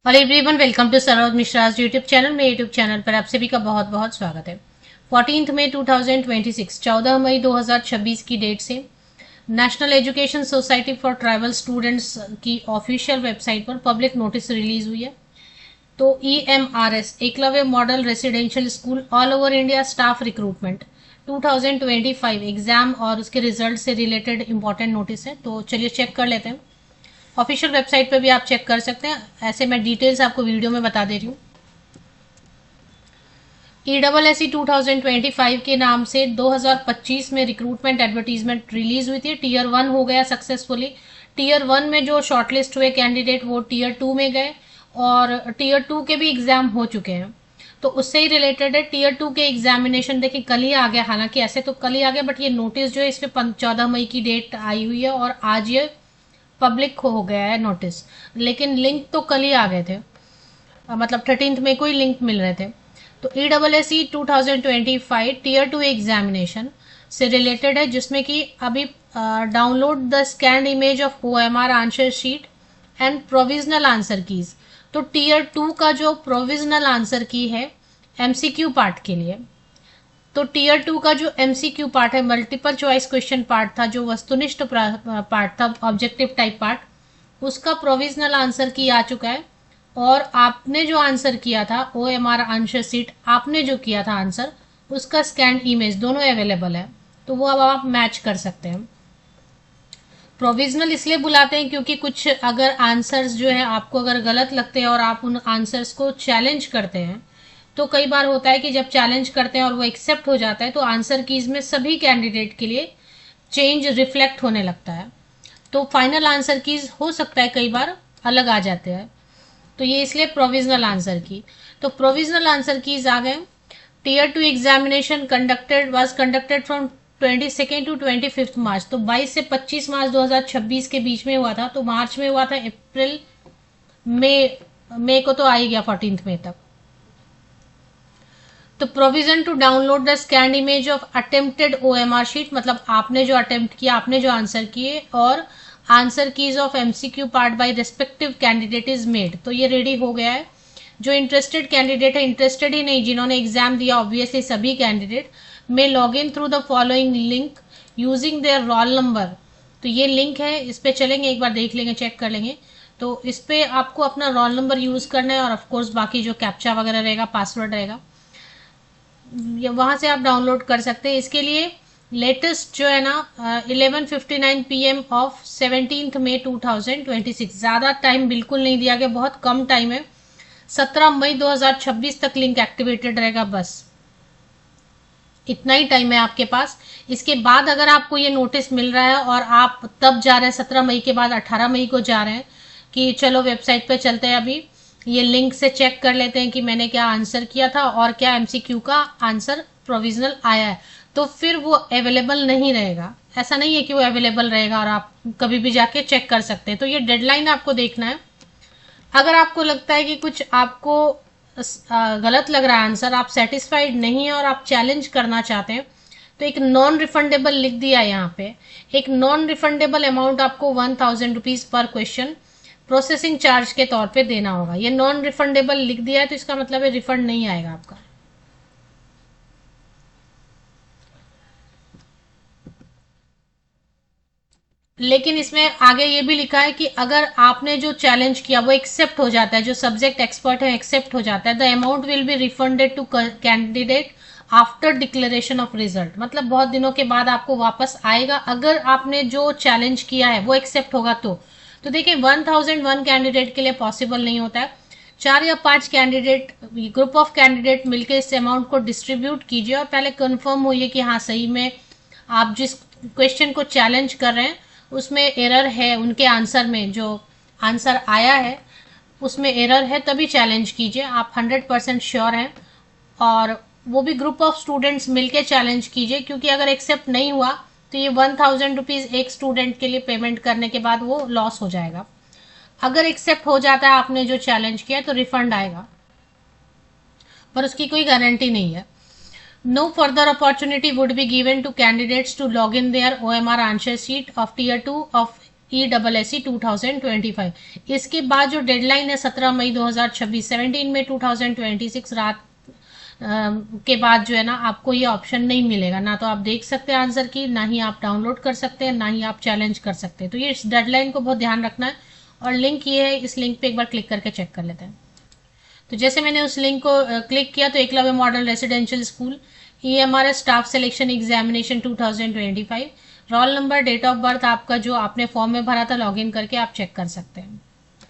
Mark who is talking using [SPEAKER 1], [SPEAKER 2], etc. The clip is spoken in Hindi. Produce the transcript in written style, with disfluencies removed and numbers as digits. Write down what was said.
[SPEAKER 1] और everyone welcome to Saroj Mishra's YouTube channel. मेरे यूट्यूब चैनल पर आप सभी का बहुत बहुत स्वागत है। 14 मई 2026 14 मई 2026 की डेट से national education society for tribal students की ऑफिशियल वेबसाइट पर पब्लिक नोटिस रिलीज हुई है। तो EMRS Eklavya model residential school all over India staff recruitment 2025 exam और उसके रिजल्ट से रिलेटेड इंपॉर्टेंट नोटिस है। तो चलिए चेक कर लेते हैं। ऑफिशियल वेबसाइट पे भी आप चेक कर सकते हैं, ऐसे मैं डिटेल्स आपको वीडियो में बता दे रही हूँ। ESSE 2025 के नाम से 2025 में रिक्रूटमेंट एडवर्टीजमेंट रिलीज हुई थी। टीयर 1 हो गया सक्सेसफुली। टीयर 1 में जो शॉर्टलिस्ट हुए कैंडिडेट वो टीयर 2 में गए और टीयर 2 के भी एग्जाम हो चुके हैं। तो उससे ही रिलेटेड है। टीयर 2 के एग्जामिनेशन देखिए कल ही आ गया, हालांकि ऐसे तो कल ही आ गया बट ये नोटिस जो है इस पे 14 मई की डेट आई हुई है और आज ये पब्लिक हो गया है नोटिस। लेकिन लिंक तो कल ही आ गए थे, मतलब 13 में कोई लिंक मिल रहे थे। तो ESSE 2025 टीयर 2 एग्जामिनेशन से रिलेटेड है, जिसमें कि अभी download the scan image of OMR answer sheet and provisional answer keys. तो टीयर 2 का जो प्रोविजनल आंसर की है MCQ पार्ट के लिए, तो टीयर 2 का जो MCQ पार्ट है, मल्टीपल चॉइस क्वेश्चन पार्ट था, जो वस्तुनिष्ठ पार्ट था, ऑब्जेक्टिव टाइप पार्ट, उसका प्रोविजनल आंसर की आ चुका है। और आपने जो आंसर किया था OMR आंसर सीट, आपने जो किया था आंसर, उसका स्कैन इमेज दोनों अवेलेबल है। तो वो अब आप मैच कर सकते हैं। प्रोविजनल इसलिए बुलाते हैं क्योंकि कुछ अगर आंसर्स जो है आपको अगर गलत लगते हैं और आप उन आंसर्स को चैलेंज करते हैं, तो कई बार होता है कि जब चैलेंज करते हैं और वो एक्सेप्ट हो जाता है तो आंसर कीज में सभी कैंडिडेट के लिए चेंज रिफ्लेक्ट होने लगता है। तो फाइनल आंसर कीज हो सकता है कई बार अलग आ जाते हैं। तो ये इसलिए प्रोविजनल आंसर की। तो प्रोविजनल आंसर कीज आ गए। Tier 2 examination conducted from 22 to 25 March. तो 22 से 25 मार्च 2026 के बीच में हुआ था। तो मार्च में हुआ था, अप्रैल मई को तो आ ही गया 14 मई तक। तो provision to download the scan image of attempted OMR sheet, मतलब आपने जो अटेम्प्ट किया, आपने जो आंसर किए, और answer keys of MCQ part by respective candidate is made. तो ये रेडी हो गया है। जो इंटरेस्टेड कैंडिडेट है, इंटरेस्टेड ही नहीं, जिन्होंने एग्जाम दिया, ऑब्वियसली सभी कैंडिडेट में log in through the following link using their roll number. तो ये लिंक है, इस पे चलेंगे, एक बार देख लेंगे, चेक कर लेंगे। तो इस पे आपको अपना रोल नंबर यूज करना है और ऑफकोर्स बाकी जो कैप्चा वगैरह रहेगा, पासवर्ड रहेगा, वहां से आप डाउनलोड कर सकते हैं। इसके लिए लेटेस्ट जो है ना 11:59 PM ऑफ 17 मई 2026, ज़्यादा टाइम बिल्कुल नहीं दिया गया, बहुत कम टाइम है। 17 मई 2026 तक लिंक एक्टिवेटेड रहेगा, बस इतना ही टाइम है आपके पास। इसके बाद अगर आपको ये नोटिस मिल रहा है और आप तब जा रहे हैं 17 मई के बाद 18 मई को जा रहे हैं कि चलो वेबसाइट पे चलते हैं, अभी ये लिंक से चेक कर लेते हैं कि मैंने क्या आंसर किया था और क्या MCQ का आंसर प्रोविजनल आया है, तो फिर वो अवेलेबल नहीं रहेगा। ऐसा नहीं है कि वो अवेलेबल रहेगा और आप कभी भी जाके चेक कर सकते हैं। तो ये डेडलाइन आपको देखना है। अगर आपको लगता है कि कुछ आपको गलत लग रहा है आंसर, आप सेटिस्फाइड नहीं है और आप चैलेंज करना चाहते हैं, तो एक नॉन रिफंडेबल लिख दिया है यहाँ पे। एक नॉन रिफंडेबल अमाउंट आपको 1000 rupees per question processing charge के तौर पे देना होगा। ये नॉन रिफंडेबल लिख दिया है तो इसका मतलब है रिफंड नहीं आएगा आपका। लेकिन इसमें आगे ये भी लिखा है कि अगर आपने जो चैलेंज किया वो एक्सेप्ट हो जाता है, जो सब्जेक्ट एक्सपर्ट है एक्सेप्ट हो जाता है, the amount will be refunded to candidate after declaration of result. मतलब बहुत दिनों के बाद आपको वापस आएगा अगर आपने जो चैलेंज किया है वो एक्सेप्ट होगा तो देखिए 1001 कैंडिडेट के लिए पॉसिबल नहीं होता है। 4 या 5 कैंडिडेट, ग्रुप ऑफ कैंडिडेट मिलकर इस अमाउंट को डिस्ट्रीब्यूट कीजिए और पहले कंफर्म होइए कि हाँ सही में आप जिस क्वेश्चन को चैलेंज कर रहे हैं उसमें एरर है, उनके आंसर में जो आंसर आया है उसमें एरर है, तभी चैलेंज कीजिए। आप 100% श्योर हैं, और वो भी ग्रुप ऑफ स्टूडेंट्स मिलके चैलेंज कीजिए, क्योंकि अगर एक्सेप्ट नहीं हुआ तो ये 1000 रुपीज एक स्टूडेंट के लिए पेमेंट करने के बाद वो लॉस हो जाएगा। अगर एक्सेप्ट हो जाता है आपने जो चैलेंज किया तो रिफंड आएगा, पर उसकी कोई गारंटी नहीं है। No further opportunity would be given to candidates to log in their OMR answer sheet of Tier 2 of ESSE 2025। इसके बाद जो डेडलाइन है 17 मई 2026, 17 में 2026 रात के बाद जो है ना आपको ये ऑप्शन नहीं मिलेगा, ना तो आप देख सकते हैं आंसर की, ना ही आप डाउनलोड कर सकते हैं, ना ही आप चैलेंज कर सकते हैं। तो ये इस डेडलाइन को बहुत ध्यान रखना है। और लिंक ये है, इस लिंक पे एक बार क्लिक करके चेक कर लेते हैं। तो जैसे मैंने उस लिंक को क्लिक किया तो Eklavya model residential school EMRS staff selection examination 2025, roll number, date of birth आपका जो आपने फॉर्म में भरा था लॉगिन करके आप चेक कर सकते हैं।